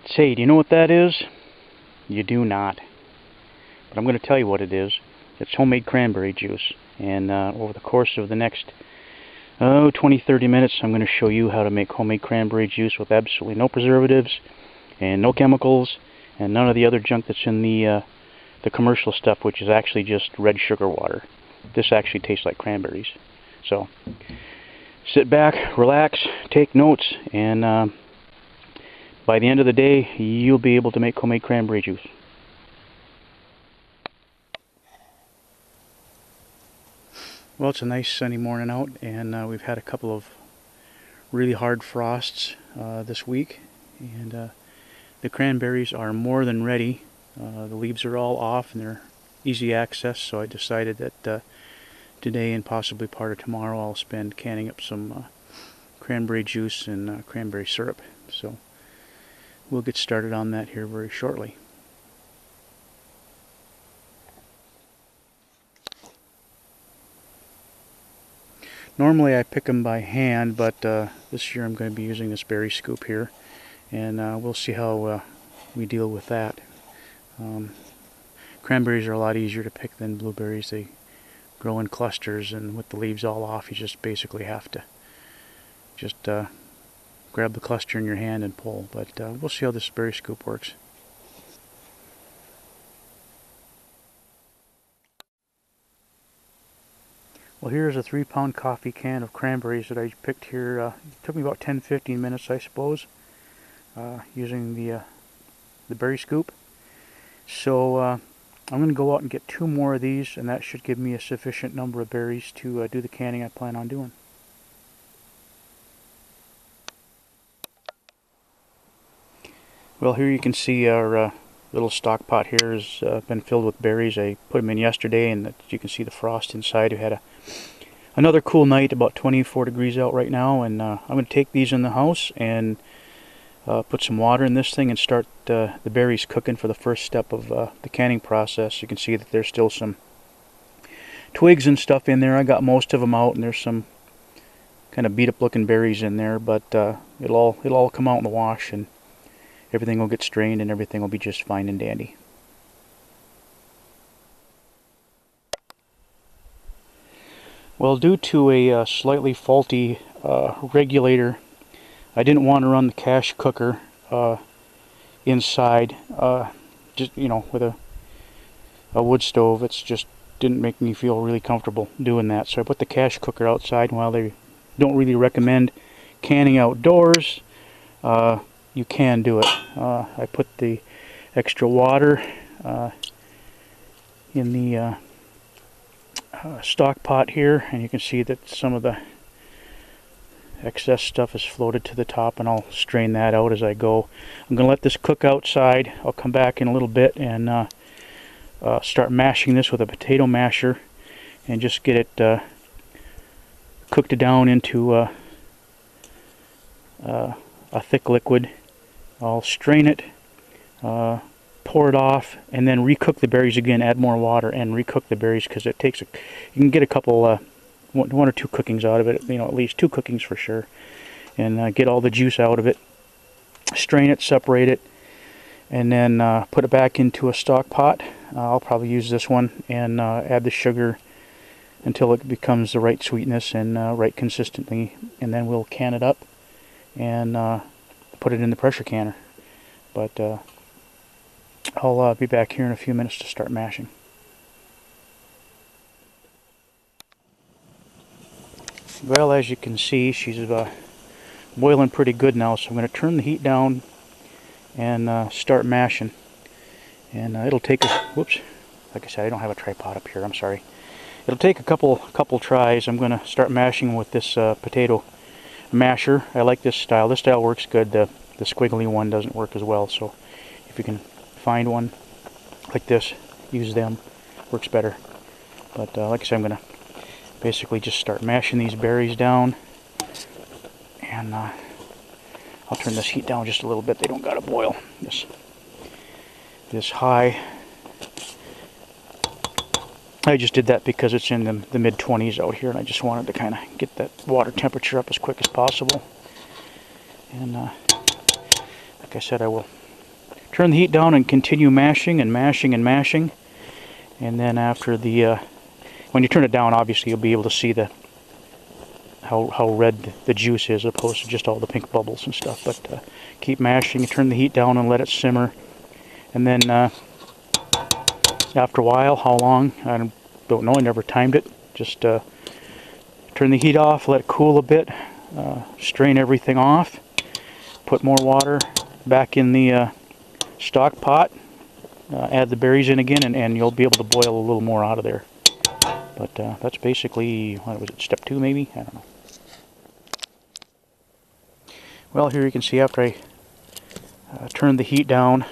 Say, do you know what that is? You do not. But I'm going to tell you what it is. It's homemade cranberry juice. And over the course of the next 20-30 minutes, I'm going to show you how to make homemade cranberry juice with absolutely no preservatives and no chemicals and none of the other junk that's in the commercial stuff, which is actually just red sugar water. This actually tastes like cranberries. So sit back, relax, take notes, and by the end of the day, you'll be able to make homemade cranberry juice. Well, it's a nice sunny morning out, and we've had a couple of really hard frosts this week, and the cranberries are more than ready. The leaves are all off and they're easy access, so I decided that today and possibly part of tomorrow I'll spend canning up some cranberry juice and cranberry syrup. So we'll get started on that here very shortly. Normally I pick them by hand, but this year I'm going to be using this berry scoop here, and we'll see how we deal with that. Cranberries are a lot easier to pick than blueberries. They grow in clusters, and with the leaves all off, you just basically have to just grab the cluster in your hand and pull. But we'll see how this berry scoop works. Well, here's a 3-pound coffee can of cranberries that I picked here. It took me about 10-15 minutes, I suppose, using the berry scoop. So I'm going to go out and get 2 more of these, and that should give me a sufficient number of berries to do the canning I plan on doing. Well, here you can see our little stock pot here has been filled with berries. I put them in yesterday, and you can see the frost inside. We had another cool night, about 24 degrees out right now, and I'm going to take these in the house and put some water in this thing and start the berries cooking for the first step of the canning process. You can see that there's still some twigs and stuff in there. I got most of them out, and there's some kind of beat up looking berries in there, but it'll all come out in the wash, and everything will get strained and everything will be just fine and dandy. Well, due to a slightly faulty regulator, I didn't want to run the cash cooker inside, just with a wood stove. It's just didn't make me feel really comfortable doing that. So I put the cash cooker outside. And while they don't really recommend canning outdoors, you can do it. I put the extra water in the stock pot here, and you can see that some of the excess stuff is floated to the top, and I'll strain that out as I go. I'm going to let this cook outside. I'll come back in a little bit and start mashing this with a potato masher and just get it cooked down into a thick liquid. I'll strain it, pour it off, and then recook the berries again, add more water and recook the berries, because it takes you can get a couple one or 2 cookings out of it, at least 2 cookings for sure, and get all the juice out of it, strain it, separate it, and then put it back into a stock pot. I'll probably use this one, and add the sugar until it becomes the right sweetness and right consistency, and then we'll can it up and put it in the pressure canner. But I'll be back here in a few minutes to start mashing. Well, as you can see, she's boiling pretty good now, so I'm going to turn the heat down and start mashing. And it'll take whoops, like I said, I don't have a tripod up here, I'm sorry. It'll take a couple tries. I'm going to start mashing with this potato masher. I like this style. This style works good. The squiggly one doesn't work as well, so if you can find one like this, use them. Works better. But like I said, I'm going to basically just start mashing these berries down, and I'll turn this heat down just a little bit. They don't gotta boil this high. I just did that because it's in the mid-20s out here, and I just wanted to kind of get that water temperature up as quick as possible. And like I said, I will turn the heat down and continue mashing and mashing and mashing. And then after the, when you turn it down, obviously you'll be able to see how red the juice is, opposed to just all the pink bubbles and stuff. But keep mashing, turn the heat down and let it simmer. And then after a while, how long, I don't know, I never timed it. Just turn the heat off, let it cool a bit, strain everything off, put more water back in the stock pot, add the berries in again, and you'll be able to boil a little more out of there. But that's basically, what was it, step 2 maybe? I don't know. Well, here you can see after I turned the heat down,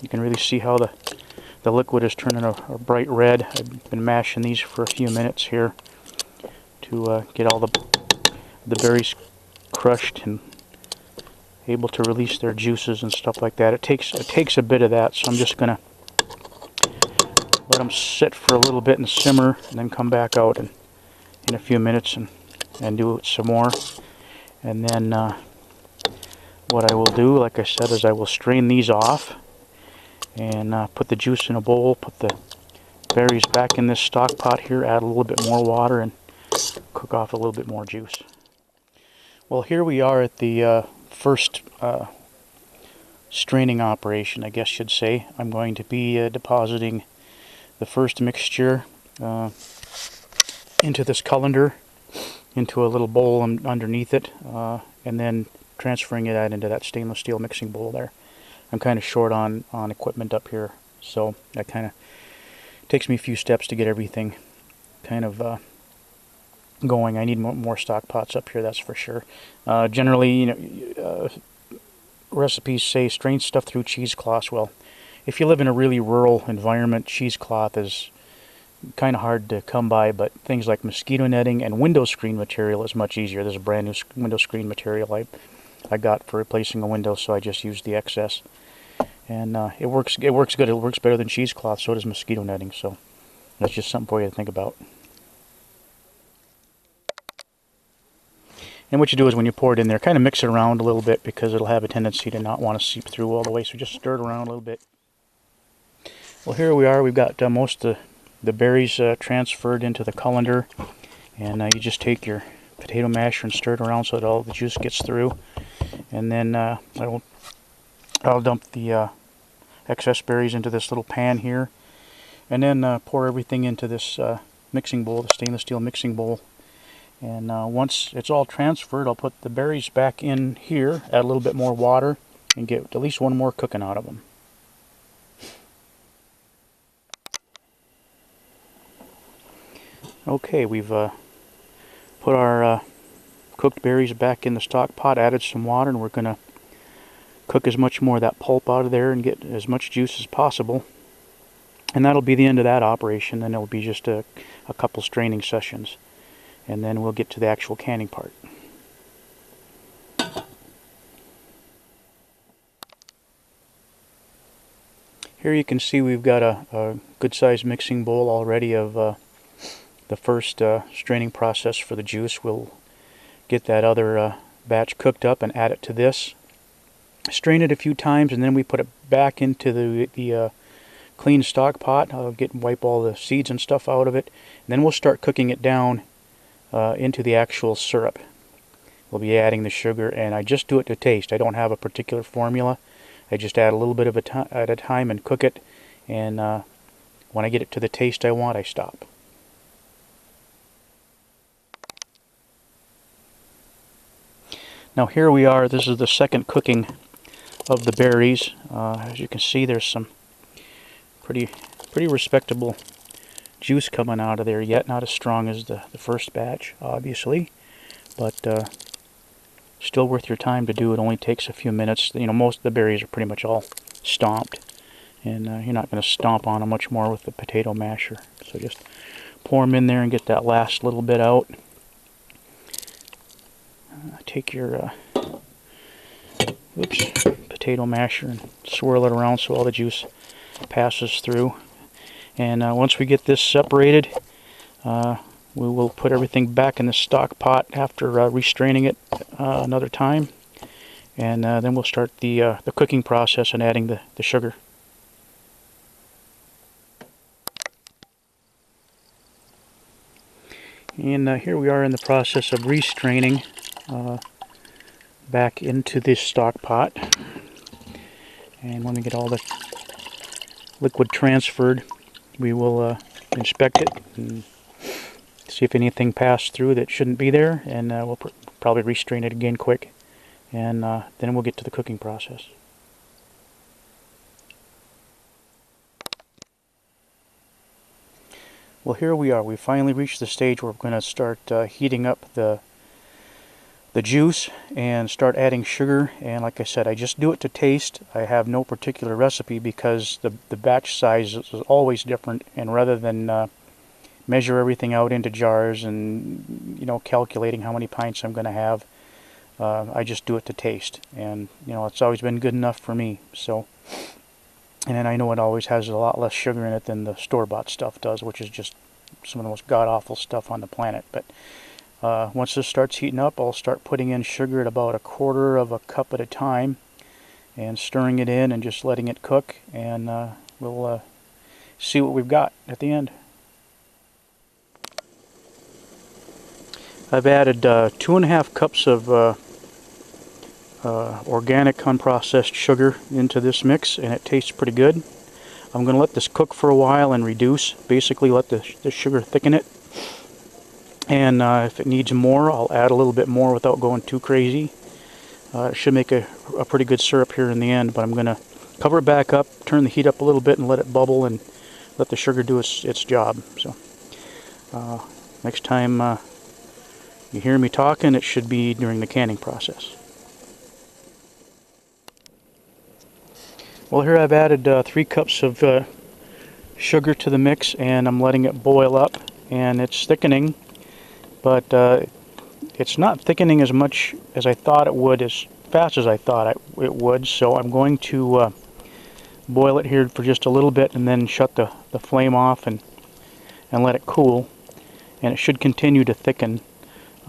you can really see how the liquid is turning a bright red. I've been mashing these for a few minutes here to get all the berries crushed and able to release their juices and stuff like that. It takes a bit of that, so I'm just gonna let them sit for a little bit and simmer, and then come back out in a few minutes and do it some more. And then what I will do, like I said, is I will strain these off and put the juice in a bowl, put the berries back in this stock pot here, add a little bit more water, and cook off a little bit more juice. Well, here we are at the first straining operation, I guess you'd say. I'm going to be depositing the first mixture into this colander, into a little bowl underneath it, and then transferring it out into that stainless steel mixing bowl there. I'm kind of short on equipment up here, so that kind of takes me a few steps to get everything kind of going. I need more stock pots up here, that's for sure. Generally, recipes say strain stuff through cheesecloths. Well, if you live in a really rural environment, cheesecloth is kind of hard to come by, but things like mosquito netting and window screen material is much easier. There's a brand new window screen material I got for replacing a window, so I just used the excess, and it works good. It works better than cheesecloth. So does mosquito netting. So that's just something for you to think about. And what you do is when you pour it in there, kind of mix it around a little bit, because it'll have a tendency to not want to seep through all the way. So just stir it around a little bit. Well, here we are. We've got most of the berries transferred into the colander, and you just take your potato masher and stir it around so that all the juice gets through. And then I'll dump the excess berries into this little pan here, and then pour everything into this mixing bowl, the stainless steel mixing bowl. And once it's all transferred, I'll put the berries back in here, add a little bit more water, and get at least one more cooking out of them. Okay, we've put our cooked berries back in the stock pot, added some water, and we're going to cook as much more of that pulp out of there and get as much juice as possible. And that'll be the end of that operation. Then it'll be just a couple straining sessions, and then we'll get to the actual canning part. Here you can see we've got a good sized mixing bowl already of the first straining process for the juice. We'll get that other batch cooked up and add it to this. Strain it a few times, and then we put it back into the clean stock pot. I'll wipe all the seeds and stuff out of it. And then we'll start cooking it down into the actual syrup. We'll be adding the sugar, and I just do it to taste. I don't have a particular formula. I just add a little bit of it at a time and cook it, and when I get it to the taste I want, I stop. Now here we are. This is the second cooking of the berries. As you can see, there's some pretty respectable juice coming out of there yet. Not as strong as the first batch, obviously, but still worth your time to do. It only takes a few minutes. You know, most of the berries are pretty much all stomped, and you're not going to stomp on them much more with the potato masher. So just pour them in there and get that last little bit out. Take your potato masher and swirl it around so all the juice passes through. And once we get this separated, we will put everything back in the stock pot after restraining it another time, and then we'll start the cooking process and adding the sugar. And here we are in the process of restraining back into this stock pot. And when we get all the liquid transferred, we will inspect it and see if anything passed through that shouldn't be there, and we'll probably restrain it again quick, and then we'll get to the cooking process. Well, here we are. We finally reached the stage where we're going to start heating up the juice and start adding sugar. And like I said, I just do it to taste. I have no particular recipe because the batch size is always different, and rather than measure everything out into jars and calculating how many pints I'm going to have, I just do it to taste, and it's always been good enough for me. So, and then I know it always has a lot less sugar in it than the store-bought stuff does, which is just some of the most god-awful stuff on the planet. But once this starts heating up, I'll start putting in sugar at about 1/4 of a cup at a time and stirring it in and just letting it cook, and we'll see what we've got at the end. I've added 2.5 cups of organic unprocessed sugar into this mix, and it tastes pretty good. I'm going to let this cook for a while and reduce, basically let the sugar thicken it. And if it needs more, I'll add a little bit more without going too crazy. It should make a pretty good syrup here in the end, but I'm going to cover it back up, turn the heat up a little bit, and let it bubble and let the sugar do its job. So next time you hear me talking, it should be during the canning process. Well, here I've added 3 cups of sugar to the mix, and I'm letting it boil up, and it's thickening, but it's not thickening as much as I thought it would, as fast as I thought it would. So I'm going to boil it here for just a little bit and then shut the flame off and let it cool, and it should continue to thicken.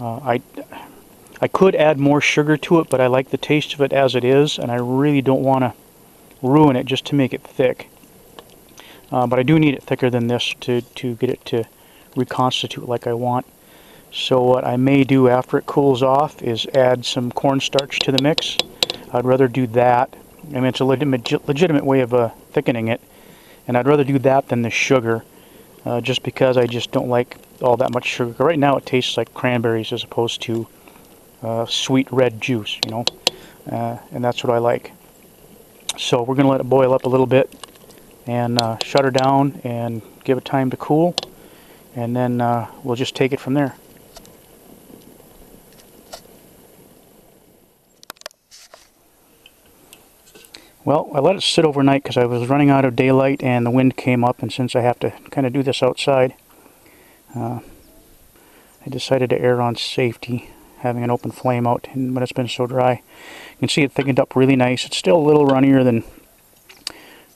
I could add more sugar to it, but I like the taste of it as it is, and I really don't want to ruin it just to make it thick. But I do need it thicker than this to get it to reconstitute like I want. So what I may do after it cools off is add some cornstarch to the mix. I'd rather do that. I mean, it's a legitimate way of thickening it, and I'd rather do that than the sugar, just because I just don't like all that much sugar. Right now it tastes like cranberries as opposed to sweet red juice, and that's what I like. So we're going to let it boil up a little bit and shut her down and give it time to cool, and then we'll just take it from there. Well, I let it sit overnight because I was running out of daylight and the wind came up, and since I have to kind of do this outside, I decided to err on safety, having an open flame out when it's been so dry. You can see it thickened up really nice. It's still a little runnier than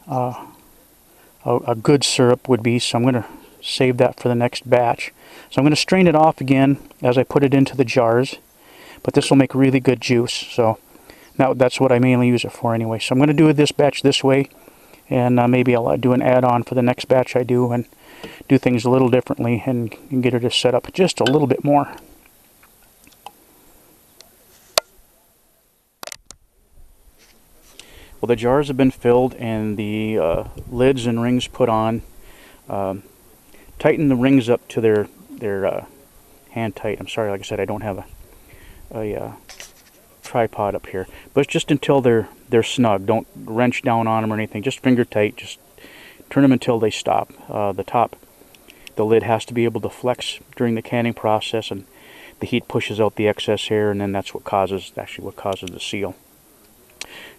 a good syrup would be, so I'm going to save that for the next batch. So I'm going to strain it off again as I put it into the jars, but this will make really good juice. So now that's what I mainly use it for anyway. So I'm going to do this batch this way, and maybe I'll do an add-on for the next batch I do and do things a little differently and get her to set up just a little bit more. Well, the jars have been filled and the lids and rings put on. Tighten the rings up to their hand tight. I'm sorry, like I said, I don't have a tripod up here, but it's just until they're snug. Don't wrench down on them or anything. Just finger tight. Just turn them until they stop. The lid has to be able to flex during the canning process, and the heat pushes out the excess air, and then that's what causes the seal.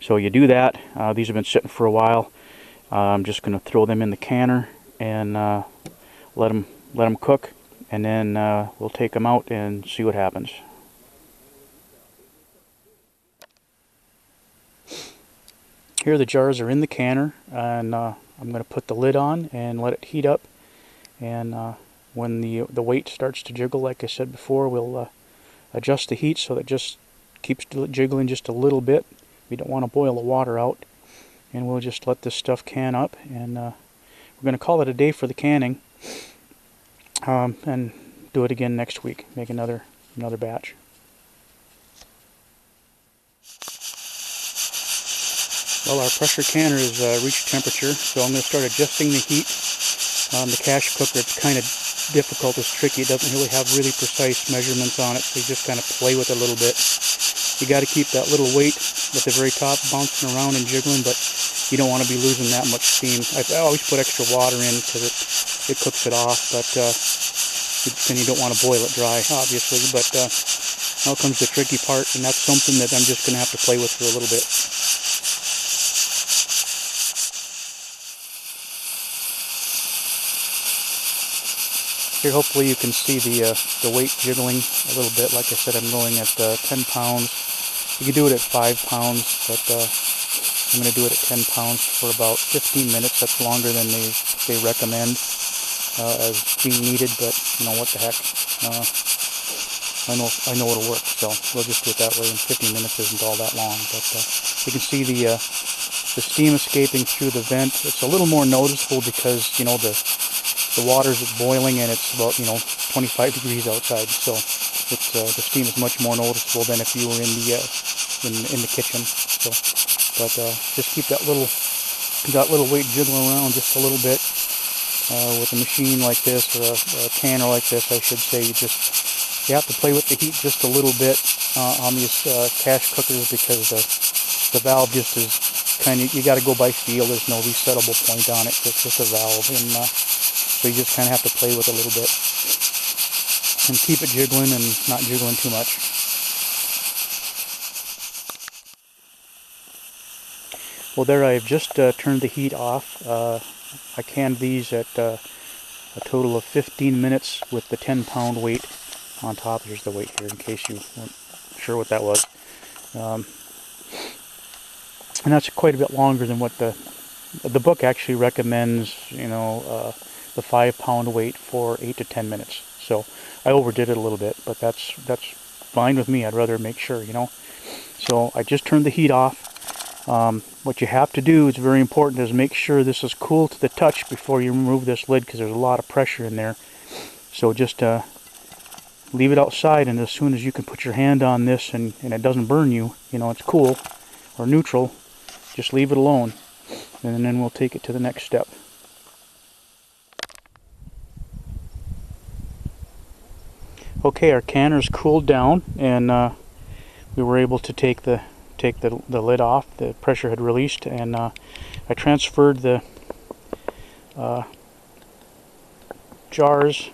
So you do that. These have been sitting for a while. I'm just going to throw them in the canner and let them cook, and then we'll take them out and see what happens. Here the jars are in the canner, and I'm going to put the lid on and let it heat up, and when the weight starts to jiggle, like I said before, we'll adjust the heat so that it just keeps jiggling just a little bit. We don't want to boil the water out. And we'll just let this stuff can up, and we're going to call it a day for the canning, and do it again next week. Make another batch. Well, our pressure canner has reached temperature, so I'm going to start adjusting the heat. The cash cooker, it's kind of difficult, it's tricky. It doesn't really have really precise measurements on it, so you just kind of play with it a little bit. You got to keep that little weight at the very top bouncing around and jiggling, but you don't want to be losing that much steam. I always put extra water in because it cooks it off, but then you don't want to boil it dry, obviously. But now comes the tricky part, and that's something that I'm just going to have to play with for a little bit. Here, hopefully you can see the weight jiggling a little bit. Like I said, I'm going at 10 pounds. You can do it at 5 pounds, but I'm going to do it at 10 pounds for about 15 minutes. That's longer than they recommend as being needed, but you know, what the heck. I know it'll work, so we'll just do it that way, and 15 minutes isn't all that long. But you can see the steam escaping through the vent. It's a little more noticeable because, you know, the water's boiling and it's about, you know, 25 degrees outside, so it's the steam is much more noticeable than if you were in the kitchen. So, but just keep that little weight jiggling around just a little bit with a machine like this, or a canner like this, I should say. You have to play with the heat just a little bit on these cash cookers, because the valve just is kind of, you got to go by feel. There's no resettable point on it. It's just a valve, and so you just kind of have to play with it a little bit and keep it jiggling and not jiggling too much. Well, there, I've just turned the heat off. I canned these at a total of 15 minutes with the 10-pound weight on top. Here's the weight here in case you weren't sure what that was. And that's quite a bit longer than what the book actually recommends, you know, the 5-pound weight for 8 to 10 minutes. So I overdid it a little bit, but that's fine with me. I'd rather make sure, you know. So I just turned the heat off. What you have to do, it's very important, is make sure this is cool to the touch before you remove this lid, because there's a lot of pressure in there. So just leave it outside, and as soon as you can put your hand on this and it doesn't burn you, you know, it's cool or neutral, just leave it alone, and then we'll take it to the next step. Okay, our canner's cooled down, and we were able to take the lid off. The pressure had released, and I transferred the jars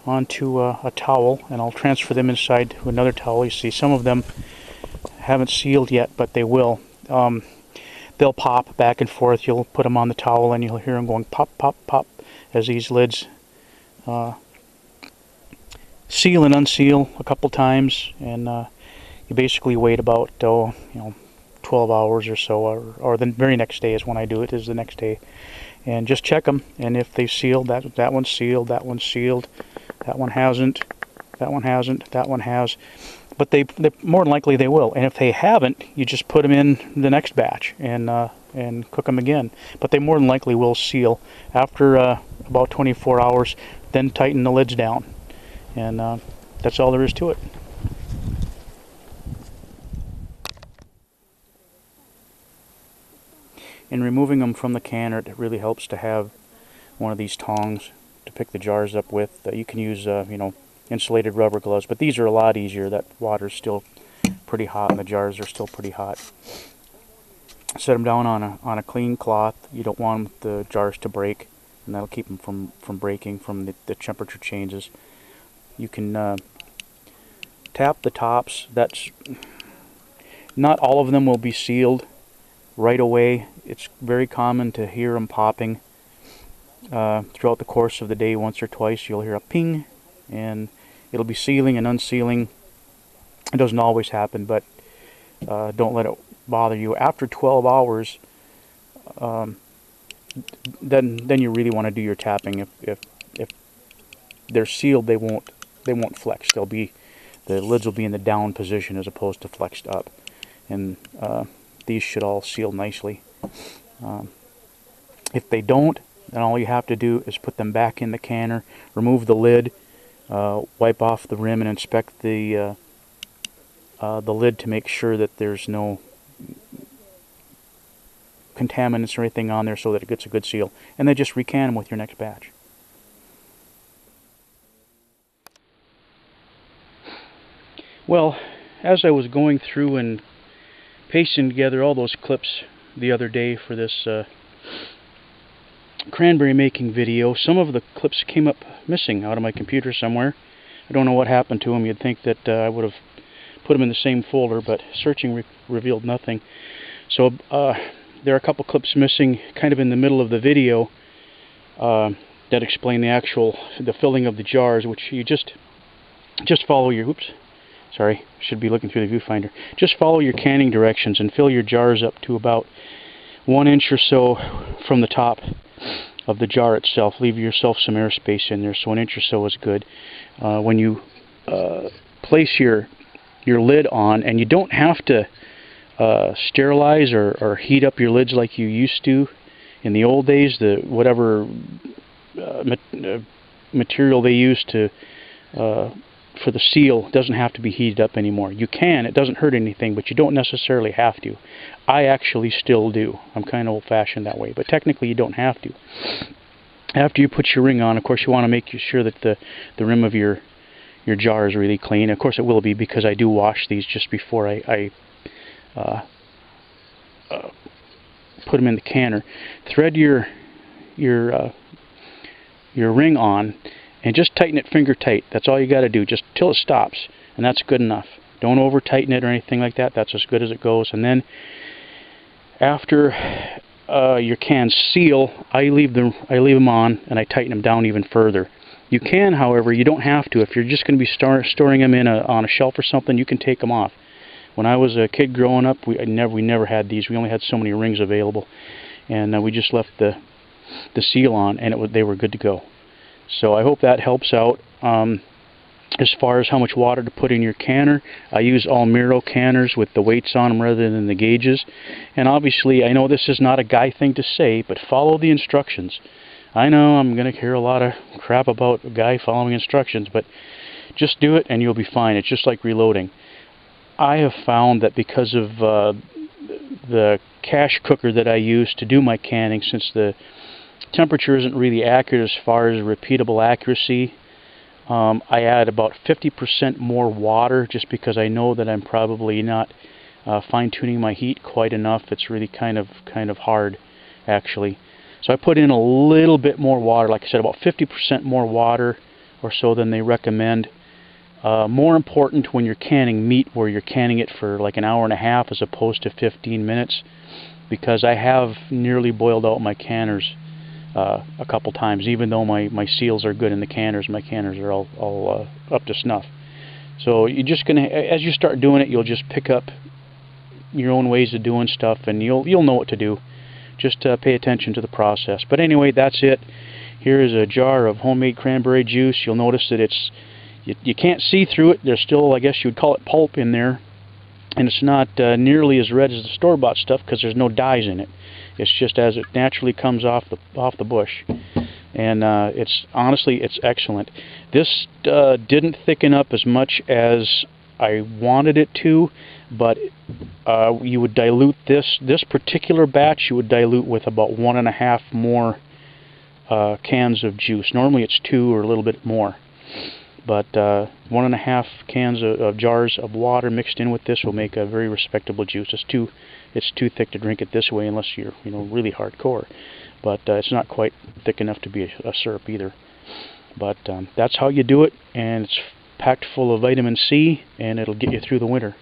onto a towel, and I'll transfer them inside to another towel. You see, some of them haven't sealed yet, but they will. They'll pop back and forth. You'll put them on the towel, and you'll hear them going pop, pop, pop as these lids seal and unseal a couple times, and you basically wait about 12 hours or so, or the very next day is when I do it, is the next day, and just check them, and if they've sealed, that one's sealed, that one's sealed, that one hasn't, that one hasn't, that one has, but they more than likely they will, and if they haven't, you just put them in the next batch and cook them again, but they more than likely will seal after about 24 hours. Then tighten the lids down, and that's all there is to it. In removing them from the canner, it really helps to have one of these tongs to pick the jars up with. You can use insulated rubber gloves, but these are a lot easier. That water's still pretty hot and the jars are still pretty hot. Set them down on a clean cloth. You don't want the jars to break, and that'll keep them from breaking from the temperature changes. You can tap the tops. That's not all of them will be sealed right away. It's very common to hear them popping throughout the course of the day. Once or twice you'll hear a ping, and it'll be sealing and unsealing. It doesn't always happen, but don't let it bother you. After 12 hours, then you really want to do your tapping. If they're sealed, they won't flex. They'll the lids will be in the down position as opposed to flexed up. And these should all seal nicely. If they don't, then all you have to do is put them back in the canner, remove the lid, wipe off the rim, and inspect the lid to make sure that there's no contaminants or anything on there, so that it gets a good seal. And then just recan them with your next batch. Well, as I was going through and pasting together all those clips the other day for this cranberry making video, some of the clips came up missing out of my computer somewhere. I don't know what happened to them. You'd think that I would have put them in the same folder, but searching revealed nothing. So there are a couple clips missing kind of in the middle of the video that explain the filling of the jars, which you just follow your, sorry, should be looking through the viewfinder. Just follow your canning directions and fill your jars up to about 1 inch or so from the top of the jar itself. Leave yourself some airspace in there, so 1 inch or so is good. When you place your lid on, and you don't have to sterilize or heat up your lids like you used to in the old days. Whatever material they used to for the seal doesn't have to be heated up anymore. You can, it doesn't hurt anything, but you don't necessarily have to. I actually still do. I'm kind of old-fashioned that way, but technically you don't have to. After you put your ring on, of course, you want to make sure that the rim of your jar is really clean. Of course it will be, because I do wash these just before I put them in the canner. Thread your ring on, and just tighten it finger tight. That's all you got to do, just till it stops, and that's good enough. Don't over tighten it or anything like that. That's as good as it goes. And then after your cans seal, I leave them on, and I tighten them down even further. You can, however, you don't have to. If you're just going to be storing them on a shelf or something, you can take them off. When I was a kid growing up, we never had these. We only had so many rings available, and we just left the seal on, and they were good to go. So I hope that helps out. As far as how much water to put in your canner, I use Almiro canners with the weights on them rather than the gauges. And obviously, I know this is not a guy thing to say, but follow the instructions. I know I'm going to hear a lot of crap about a guy following instructions, but just do it and you'll be fine. It's just like reloading. I have found that because of the cash cooker that I use to do my canning, since the temperature isn't really accurate as far as repeatable accuracy, I add about 50% more water, just because I know that I'm probably not fine-tuning my heat quite enough. It's really kind of hard, actually. So I put in a little bit more water, like I said, about 50% more water or so than they recommend. More important when you're canning meat, where you're canning it for like an hour and a half as opposed to 15 minutes, because I have nearly boiled out my canners a couple times. Even though my seals are good in the canners, my canners are all up to snuff. So you're just gonna, as you start doing it, you'll just pick up your own ways of doing stuff, and you'll know what to do. Just pay attention to the process. But anyway, that's it. Here is a jar of homemade cranberry juice. You'll notice that you can't see through it. There's still, I guess you would call it, pulp in there, and it's not nearly as red as the store-bought stuff, because there's no dyes in it. It's just as it naturally comes off the bush, and honestly it's excellent. This didn't thicken up as much as I wanted it to, but you would dilute this particular batch. You would dilute with about 1.5 more cans of juice. Normally it's 2 or a little bit more, but 1.5 cans of jars of water mixed in with this will make a very respectable juice. It's too thick to drink it this way unless you're really hardcore, but it's not quite thick enough to be a syrup either. But that's how you do it, and it's packed full of vitamin C, and it'll get you through the winter.